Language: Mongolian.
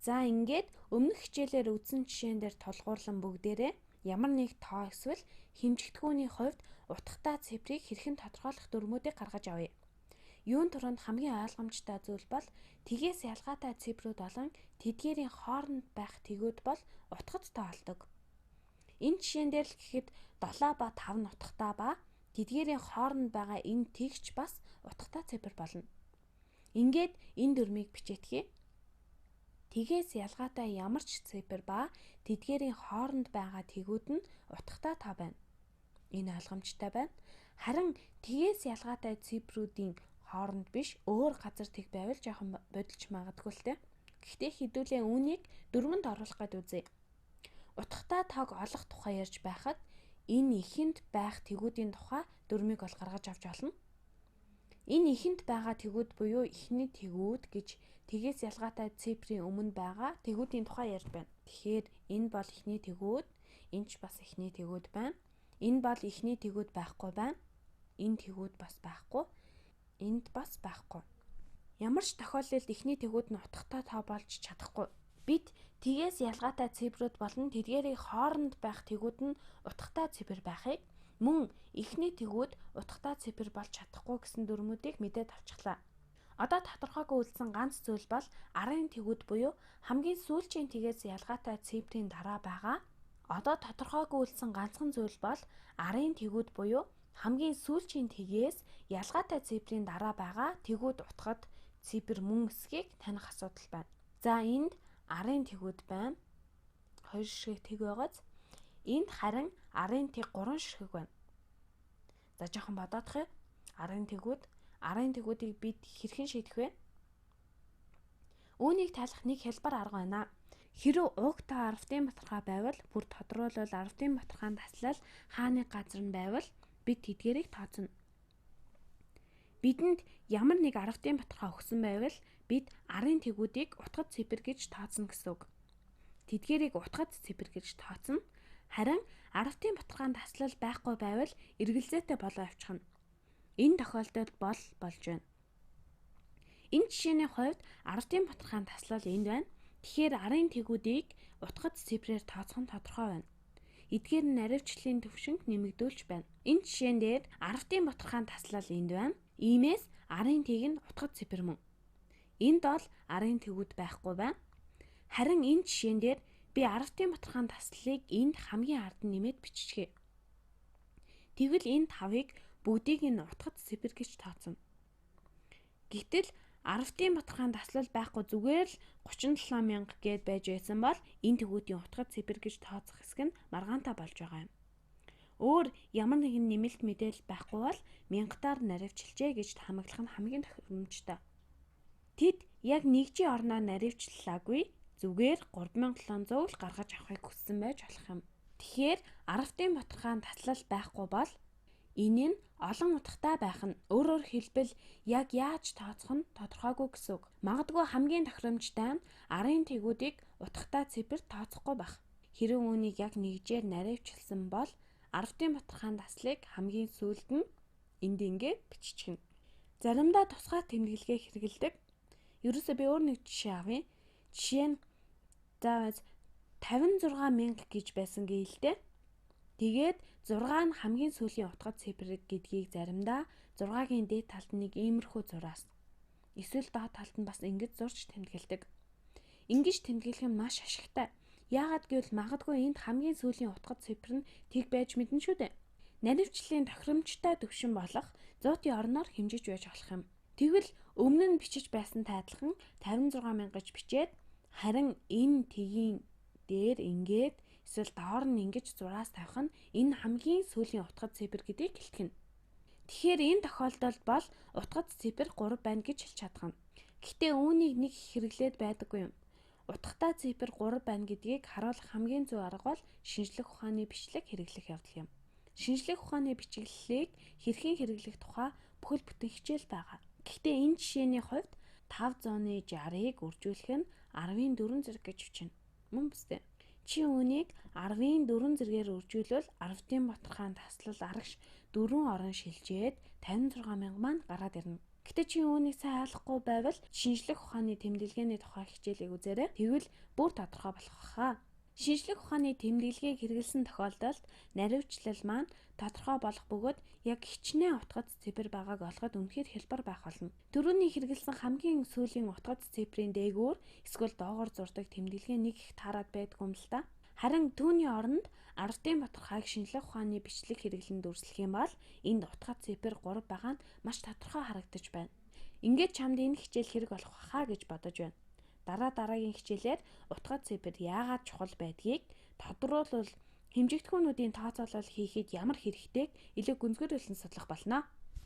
За ингээд өмнөх хичээлээр үзсэн жишээн дээр тулгуурлан бүгдээрээ ямар нэг тоо эсвэл хэмжигдэхүүний хувьд утгатай цифрыг хэрхэн тодорхойлох дүрмүүдийг гаргаж авъя. Юун туранд хамгийн ойлгомжтой зүйл бол тгээс ялгаатай цифрүүд болон тэдгээрийн хооронд байх тэгүүд бол утгад тоолдог. Энэ жишээн дээр л гэхэд 7 ба 5 нь утгатай ба тэдгээрийн хооронд байгаа энэ тэгч бас утгатай цифр болно. Ингээд энэ дүрмийг бичээтгэе. Тгээс ялгаатай ямар ч цифр ба тэдгээрийн хооронд байгаа тэгүүд нь утгатай тоо байна. Энэ ойлгомжтой байна. Харин тгээс ялгаатай цифрүүдийн хооронд биш өөр газар тэг байвал жоохон бодолч магадгүй л дээ. Гэхдээ хэдүүлээ үүнийг дүрмэнд оруулах гээд үзье. Утгатай тоог олох тухай ярьж байхад энэ ихэнд байх тэгүүдийн тухай дүрмийг бол гаргаж авч олно. Энэ ихэнд байгаа тэгүүд буюу эхний тэгүүд гэж тгээс ялгаатай цифрийн өмнө байгаа тэгүүдийн тухай ярьж байна. Тэгэхээр энэ бол эхний тэгүүд, энэ ч бас эхний тэгүүд байна. Энэ бол эхний тэгүүд байхгүй байна. Энэ тэгүүд бас байхгүй. Энд бас байхгүй. Ямар ч тохиолдолд эхний тэгүүд нь утгатай тоо болж чадахгүй. Бид тгээс ялгаатай цифрүүд болон тэдгээрийн хооронд байх тэгүүд нь утгатай цифр байхыг мөн эхний тэгүүд утгатай цифр болж чадахгүй гэсэн дүрмүүдийг мэдээд авчихлаа. Одоо тодорхойгүй үлдсэн ганц зүйл бол арын тэгүүд буюу хамгийн сүүлчийн тгээс ялгаатай цифрийн дараа байгаа. Одоо тодорхойгүй үлдсэн ганцхан зүйл бол арын тэгүүд буюу хамгийн сүүлчийн тгээс ялгаатай цифрийн дараа байгаа тэгүүд утгад цифр мөн эсхийг таних асуудал байна. За энд арын тэгүүд байна. 2 ширхэг тэг байгааз. Энд харин арын тэг 3 ширхэг байна. За жоохон бодоодох юм. Арын тэгүүдийг бид хэрхэн шийдэх вэ? Үүнийг тайлах нэг хэлбэр арга байна. Хэрэв уг тоо арвтын баталгаа байвал бүр тодруулбал арвтын баталгаанд таслал хааны газар нь байвал бид тэдгээрийг тооцно. Бидэнд ямар нэг арвтын баталгаа өгсөн байвал бид арын тэгүүдийг утгад цифр гэж тооцно гэсэн үг. Тэдгээрийг утгад цифр гэж тооцно. Харин арвтын баталгаанд таслал байхгүй байвал эргэлзээтэй болоо явчихна. Энэ тохиолдолд болж байна. Энэ жишээний хувьд арвтын баталгаанд таслал энд байна. Тэгэхээр арын тэгүүдийг утгад цифрээр тооцох нь тодорхой байна. Эдгээр нь наривчлалын төвшинг нэмэгдүүлж байна. Энэ жишээн дээр арвтын баталгаанд таслал энд байна. Иймээс арын тэг нь утгад цифр мөн. Энд бол арын тэгүүд байхгүй байна. Харин энэ жишээн дээр би арвтын баталгаанд таслалыг энд хамгийн ард нь нэмээд биччихье. Тэгвэл энэ 5-ыг бүгдийг нь утгад цифр гэж тооцно. Гэтэл арвтын баталгаанд таслал байхгүй зүгээр л 37,000 гэд байж байсан бол энэ тэгүүдийн утгад цифр гэж тооцох хэсэг нь маргаантай болж байгаа юм. Өөр ямар нэгэн нэмэлт мэдээлэл байхгүй бол 1000-аар наривчилжээ гэж хамаглах нь хамгийн тохиромжтой. Тэд яг нэгжийн орноор наривчлаагүй зүгээр 3700 л гаргаж авахыг хүссэн байж болох юм. Тэгэхээр арвтын баталгаанд таслал байхгүй бол энэ нь олон утгатай байх нь өөрөөр хэлбэл яг яаж тооцох нь тодорхойгүй гэсэн үг. Магадгүй хамгийн тохиромжтой нь арын тэгүүдийг утгатай цифр тооцохгүй байх. Хэрэв үүнийг яг нэгжээр наривчилсан бол арвтын баталгаанд таслыг хамгийн сүүлд нь энд ингээ биччихнэ. Заримдаа тусгай тэмдэглэгээ хэрэгэлдэг. Ерөөсөө би өөр нэг жишээ авъя. Жишээ нь 56,000 гэж байсан гээл дээ. Тэгээд 6 нь хамгийн сүүлийн утгад цифр гэдгийг заримдаа 6-гийн дээд талд нэг иймэрхүү зураас эсвэл доод талд нь бас ингэж зурж тэмдэглэдэг. Ингэж тэмдэглэх нь маш ашигтай. Яагаад гэвэл магадгүй энд хамгийн сүүлийн утгад цифр нь тэг байж мэднэ шүү дээ. Наривчлалын тохиромжтой төвшин болох 100-ийн орноор хэмжиж байж болох юм. Тэгвэл өмнө нь бичиж байсантай адилхан 56,000 гэж бичээд харин энэ тгийн дээр ингээд эсвэл доор нь ингэж зураас тавих нь энэ хамгийн сүүлийн утгад цифр гэдгийг хэлтгэн. Тэгэхээр энэ тохиолдолд бол утгад цифр 3 байна гэж хэлж чадах нь. Гэхдээ үүнийг нэг хэрэглээд байдаггүй юм. Утгатай цифр 3 байна гэдгийг харуулах хамгийн зөв арга бол шинжлэх ухааны бичлэг хэрэглэх явдал юм. Шинжлэх ухааны бичиглэлийг хэрхэн хэрэглэх тухай бүхэл бүтэн хичээл байгаа. Гэхдээ энэ жишээний хувьд 560-ыг үржүүлэх нь 10-4 зэрэг гэж бичнэ. Мөн биз дээ. Чи үүнийг 10-4 зэргээр үржүүлвэл арвтын баталгаанд таслал арагш 4 орон шилжээд 56,000 маань гараад ирнэ. Гэтэ чи үүнийг сайн ойлгохгүй байвал шинжлэх ухааны тэмдэглэгээний тухай хичээлийг үзээрэй. Тэгвэл бүр тодорхой болох хаа. Шинжлэх ухааны тэмдэглэгийг хэрэглэсэн тохиолдолд наривчлал маань тодорхой болох бөгөөд яг хичнээн утгац цифр байгааг олоход үнэхээр хялбар байх болно. Төрөний хэрэглэсэн хамгийн сүүлийн утгац цифрийн дээгүүр эсвэл доогоор зурдаг тэмдэглэгээ нэг их таарад байдгүй юм л та. Харин түүний оронд ардын батархайг шинжлэх ухааны бичлэг хэрэглэн дүрслэх юм бол энд утгац цифр 3 байгаа нь маш тодорхой харагдаж байна. Ингээд чамд энэ хичээл хэрэг болох хаа гэж бодож байна. Дараагийн хичээлээр утгац цифр яагаад чухал байдгийг тодруулбал хэмжигдэхүүнүүдийн тооцоолол хийхэд ямар хэрэгтэйг илүү гүнзгийрүүлэн судлах болно.